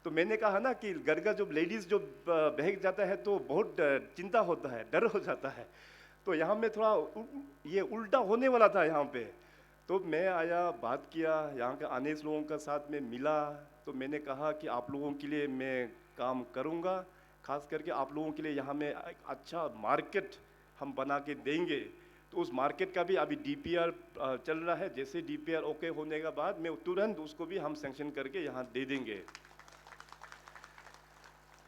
तो मैंने कहा ना कि घर का जब लेडीज़ जो बहक जाता है तो बहुत चिंता होता है, डर हो जाता है। तो यहाँ में थोड़ा ये उल्टा होने वाला था यहाँ पे। तो मैं आया, बात किया, यहाँ के आने लोगों का साथ में मिला। तो मैंने कहा कि आप लोगों के लिए मैं काम करूँगा, खास करके आप लोगों के लिए यहाँ में एक अच्छा मार्केट हम बना के देंगे। तो उस मार्केट का भी अभी डीपीआर चल रहा है। जैसे डीपीआर ओके होने के बाद मैं तुरंत उसको भी हम सैंक्शन करके यहाँ दे देंगे।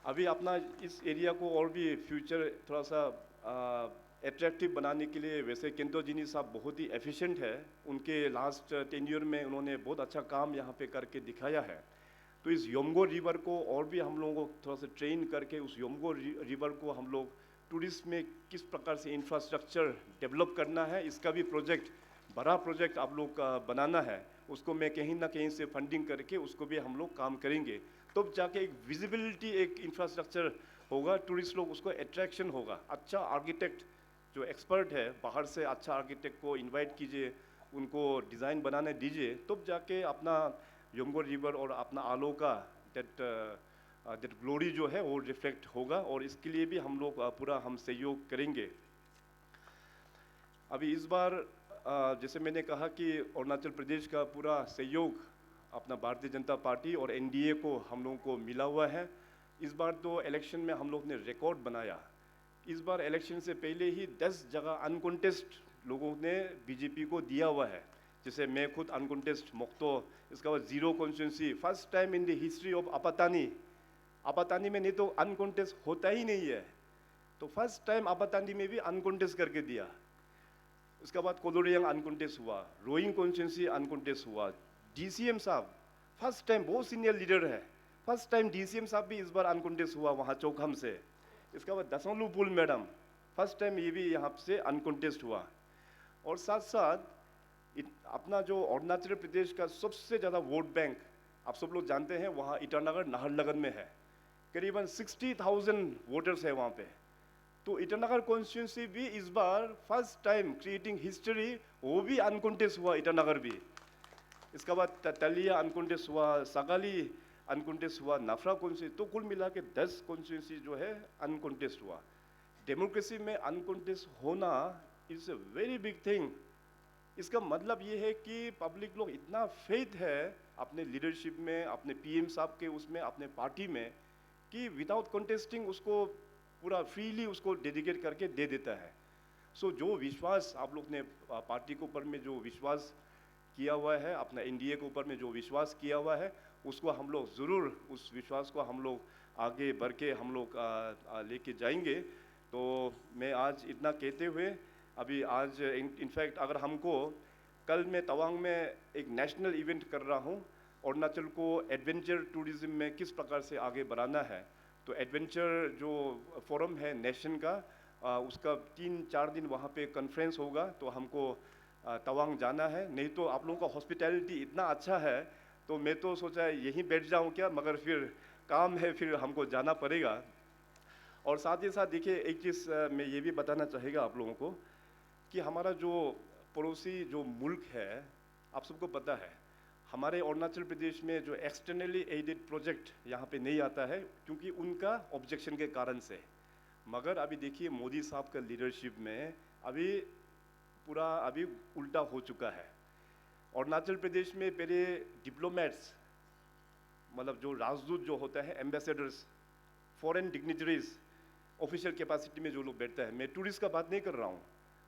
अभी अपना इस एरिया को और भी फ्यूचर थोड़ा सा एट्रैक्टिव बनाने के लिए, वैसे केंतो जिनी साहब बहुत ही एफिशिएंट है, उनके लास्ट टेन्योर में उन्होंने बहुत अच्छा काम यहाँ पे करके दिखाया है। तो इस योमगो रिवर को और भी हम लोगों को थोड़ा सा ट्रेन करके उस योमगो रिवर को हम लोग टूरिस्ट में किस प्रकार से इंफ्रास्ट्रक्चर डेवलप करना है, इसका भी प्रोजेक्ट, बड़ा प्रोजेक्ट आप लोग का बनाना है। उसको मैं कहीं ना कहीं से फंडिंग करके उसको भी हम लोग काम करेंगे। तब तो जाके एक विजिबिलिटी, एक इंफ्रास्ट्रक्चर होगा, टूरिस्ट लोग उसको अट्रैक्शन होगा। अच्छा आर्किटेक्ट जो एक्सपर्ट है बाहर से, अच्छा आर्किटेक्ट को इनवाइट कीजिए, उनको डिज़ाइन बनाने दीजिए, तब जाके अपना योमगो रिवर और अपना आलो का दैट ग्लोरी जो है वो रिफ्लेक्ट होगा। और इसके लिए भी हम लोग पूरा हम सहयोग करेंगे। अभी इस बार जैसे मैंने कहा कि अरुणाचल प्रदेश का पूरा सहयोग अपना भारतीय जनता पार्टी और एनडीए को हम लोगों को मिला हुआ है। इस बार तो इलेक्शन में हम लोग ने रिकॉर्ड बनाया। इस बार इलेक्शन से पहले ही 10 जगह अनकॉन्टेस्ट लोगों ने बीजेपी को दिया हुआ है। जैसे मैं खुद अनकॉन्टेस्ट मोक्तो, इसका बाद 0 constituency, first time in the history of Apatani. Apatani में नहीं तो अनकॉन्टेस्ट होता ही नहीं है, तो फर्स्ट टाइम आपातानी में भी अनकॉन्टेस्ट करके दिया। उसके बाद कोलोरियांग अनकॉन्टेस्ट हुआ, रोइंग कॉन्स्टिट्यूंसी अनकॉन्टेस्ट हुआ। डीसीएम साहब फर्स्ट टाइम, बहुत सीनियर लीडर है, फर्स्ट टाइम डीसीएम साहब भी इस बार अनकॉन्टेस्ट हुआ वहाँ चौखम से। इसके बाद दसोलू पुल मैडम फर्स्ट टाइम ये भी यहाँ से अनकॉन्टेस्ट हुआ। और साथ साथ अपना जो अरुणाचल प्रदेश का सबसे ज़्यादा वोट बैंक आप सब लोग जानते हैं, वहाँ ईटानगर नाहरलगुन में है। करीबन 60,000 वोटर्स है वहाँ पे। तो ईटानगर कॉन्स्टिट्यूंसी भी इस बार फर्स्ट टाइम क्रिएटिंग हिस्ट्री, वो भी अनकॉन्टेस्ट हुआ ईटानगर भी। इसके बाद तलिया अनकॉन्टेस्ट हुआ, सगाली अनकॉन्टेस्ट हुआ, नफरा कॉन्स्टिट्यूंसी। तो कुल मिला के 10 कॉन्स्टिट्यूंसी जो है अनकॉन्टेस्ट हुआ। डेमोक्रेसी में अनकॉन्टेस्ट होना is a very big thing. इसका मतलब ये है कि पब्लिक लोग इतना फेथ है अपने लीडरशिप में, अपने पीएम साहब के उसमें, अपने पार्टी में, कि विदाउट कॉन्टेस्टिंग उसको पूरा फ्रीली उसको डेडिकेट करके दे देता है। सो जो विश्वास आप लोग ने पार्टी के ऊपर में जो विश्वास किया हुआ है, अपना एनडीए के ऊपर में जो विश्वास किया हुआ है, उसको हम लोग ज़रूर, उस विश्वास को हम लोग आगे बढ़ के हम लोग लेके जाएंगे। तो मैं आज इतना कहते हुए, अभी आज इनफैक्ट अगर हमको, कल मैं तवांग में एक नेशनल इवेंट कर रहा हूँ, अरुणाचल को एडवेंचर टूरिज्म में किस प्रकार से आगे बढ़ाना है। तो एडवेंचर जो फोरम है नेशन का, उसका 3-4 दिन वहाँ पे कॉन्फ्रेंस होगा। तो हमको तवांग जाना है। नहीं तो आप लोगों का हॉस्पिटैलिटी इतना अच्छा है तो मैं तो सोचा यहीं बैठ जाऊँ क्या, मगर फिर काम है, फिर हमको जाना पड़ेगा। और साथ ही साथ देखिए, एक चीज़ मैं ये भी बताना चाहेगा आप लोगों को कि हमारा जो पड़ोसी जो मुल्क है, आप सबको पता है, हमारे अरुणाचल प्रदेश में जो एक्सटर्नली एडेड प्रोजेक्ट यहाँ पे नहीं आता है क्योंकि उनका ऑब्जेक्शन के कारण से। मगर अभी देखिए मोदी साहब का लीडरशिप में अभी पूरा अभी उल्टा हो चुका है। अरुणाचल प्रदेश में पहले डिप्लोमेट्स, मतलब जो राजदूत जो होता है, ambassadors, foreign dignitaries, official capacity में जो लोग बैठता है, मैं टूरिस्ट का बात नहीं कर रहा हूँ,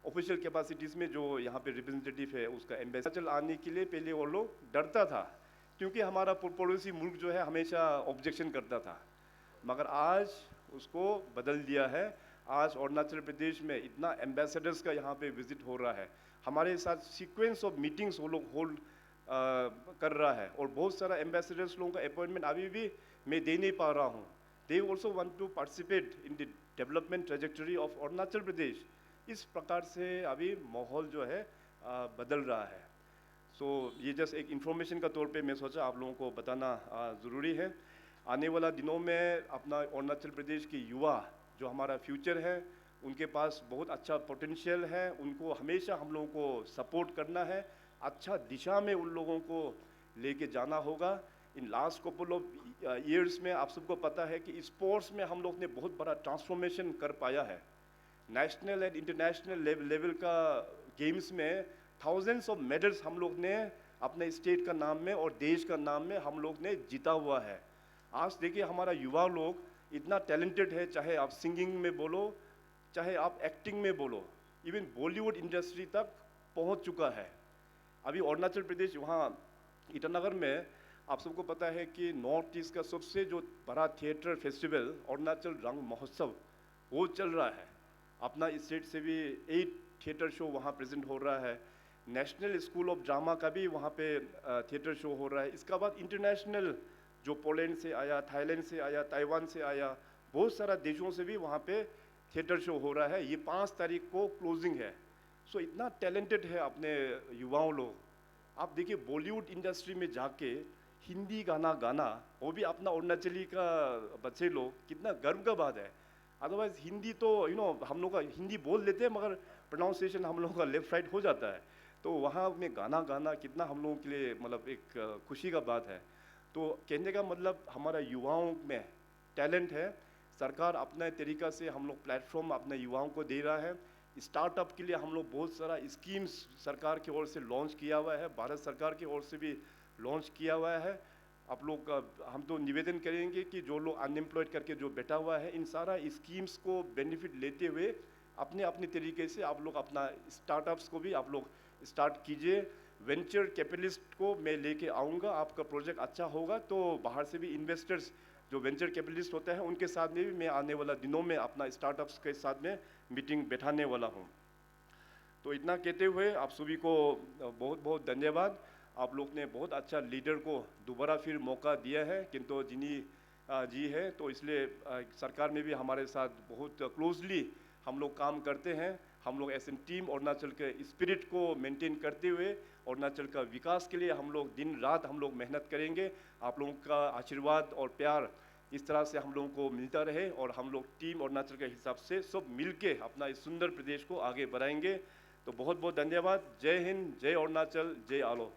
ऑफिशियल कैपेसिटीज़ में जो यहाँ पे रिप्रेजेंटेटिव है, उसका एम्बेसडर आने के लिए पहले वो लोग डरता था क्योंकि हमारा पड़ोसी मुल्क जो है हमेशा ऑब्जेक्शन करता था। मगर आज उसको बदल दिया है। आज अरुणाचल प्रदेश में इतना एम्बेसडर्स का यहाँ पे विजिट हो रहा है, हमारे साथ सीक्वेंस ऑफ मीटिंग्स वो लोग होल्ड कर रहा है। और बहुत सारा एम्बेसडर्स लोगों का अपॉइंटमेंट अभी भी मैं दे नहीं पा रहा हूँ। They also want to participate in the development trajectory of Arunachal Pradesh. इस प्रकार से अभी माहौल जो है बदल रहा है। सो ये जस्ट एक इन्फॉर्मेशन का तौर पे मैं सोचा आप लोगों को बताना ज़रूरी है। आने वाला दिनों में अपना अरुणाचल प्रदेश के युवा जो हमारा फ्यूचर है, उनके पास बहुत अच्छा पोटेंशियल है, उनको हमेशा हम लोगों को सपोर्ट करना है, अच्छा दिशा में उन लोगों को लेके जाना होगा। In last couple of years में आप सबको पता है कि स्पोर्ट्स में हम लोग ने बहुत बड़ा ट्रांसफॉर्मेशन कर पाया है। नेशनल एंड इंटरनेशनल लेवल का गेम्स में थाउजेंड्स ऑफ मेडल्स हम लोग ने अपने स्टेट का नाम में और देश का नाम में हम लोग ने जीता हुआ है। आज देखिए हमारा युवा लोग इतना टैलेंटेड है, चाहे आप सिंगिंग में बोलो, चाहे आप एक्टिंग में बोलो, इवन बॉलीवुड इंडस्ट्री तक पहुंच चुका है। अभी अरुणाचल प्रदेश वहाँ ईटानगर में आप सबको पता है कि नॉर्थ ईस्ट का सबसे जो बड़ा थिएटर फेस्टिवल अरुणाचल रंग महोत्सव वो चल रहा है। अपना स्टेट से भी 8 थिएटर शो वहाँ प्रेजेंट हो रहा है। नेशनल स्कूल ऑफ ड्रामा का भी वहाँ पे थिएटर शो हो रहा है। इसका बाद इंटरनेशनल जो पोलैंड से आया, थाईलैंड से आया, ताइवान से आया, बहुत सारा देशों से भी वहाँ पे थिएटर शो हो रहा है। ये 5 तारीख को क्लोजिंग है। सो इतना टैलेंटेड है अपने युवाओं लोग। आप देखिए बॉलीवुड इंडस्ट्री में जाके हिंदी गाना गाना, वो भी अपना अरुणाचली का बच्चे लोग, कितना गर्व का बात है। अदरवाइज हिंदी तो हम लोग का हिंदी बोल लेते हैं मगर प्रोनाउंसिएशन हम लोगों का लेफ्ट राइट हो जाता है। तो वहाँ में गाना गाना कितना हम लोगों के लिए मतलब एक खुशी का बात है। तो कहने का मतलब हमारा युवाओं में टैलेंट है। सरकार अपने तरीक़ा से हम लोग प्लेटफॉर्म अपने युवाओं को दे रहा है। स्टार्टअप के लिए हम लोग बहुत सारा स्कीम्स सरकार की ओर से लॉन्च किया हुआ है, भारत सरकार की ओर से भी लॉन्च किया हुआ है। आप लोग हम तो निवेदन करेंगे कि जो लोग अनएम्प्लॉयड करके जो बैठा हुआ है, इन सारा स्कीम्स को बेनिफिट लेते हुए अपने अपने तरीके से आप लोग अपना स्टार्टअप्स को भी आप लोग स्टार्ट कीजिए। वेंचर कैपिटलिस्ट को मैं लेके आऊँगा, आपका प्रोजेक्ट अच्छा होगा तो बाहर से भी इन्वेस्टर्स जो वेंचर कैपिटलिस्ट होते हैं उनके साथ में भी मैं आने वाला दिनों में अपना स्टार्टअप्स के साथ में मीटिंग बैठाने वाला हूँ। तो इतना कहते हुए आप सभी को बहुत बहुत धन्यवाद। आप लोग ने बहुत अच्छा लीडर को दोबारा फिर मौका दिया है, किंतु जिनी जी है, तो इसलिए सरकार में भी हमारे साथ बहुत क्लोजली हम लोग काम करते हैं। हम लोग एस एन टीम अरुणाचल के स्पिरिट को मेंटेन करते हुए अरुणाचल का विकास के लिए हम लोग दिन रात हम लोग मेहनत करेंगे। आप लोगों का आशीर्वाद और प्यार इस तरह से हम लोगों को मिलता रहे और हम लोग टीम अरुणाचल के हिसाब से सब मिलके अपना इस सुंदर प्रदेश को आगे बढ़ाएंगे। तो बहुत बहुत धन्यवाद। जय हिंद, जय अरुणाचल, जय आलो।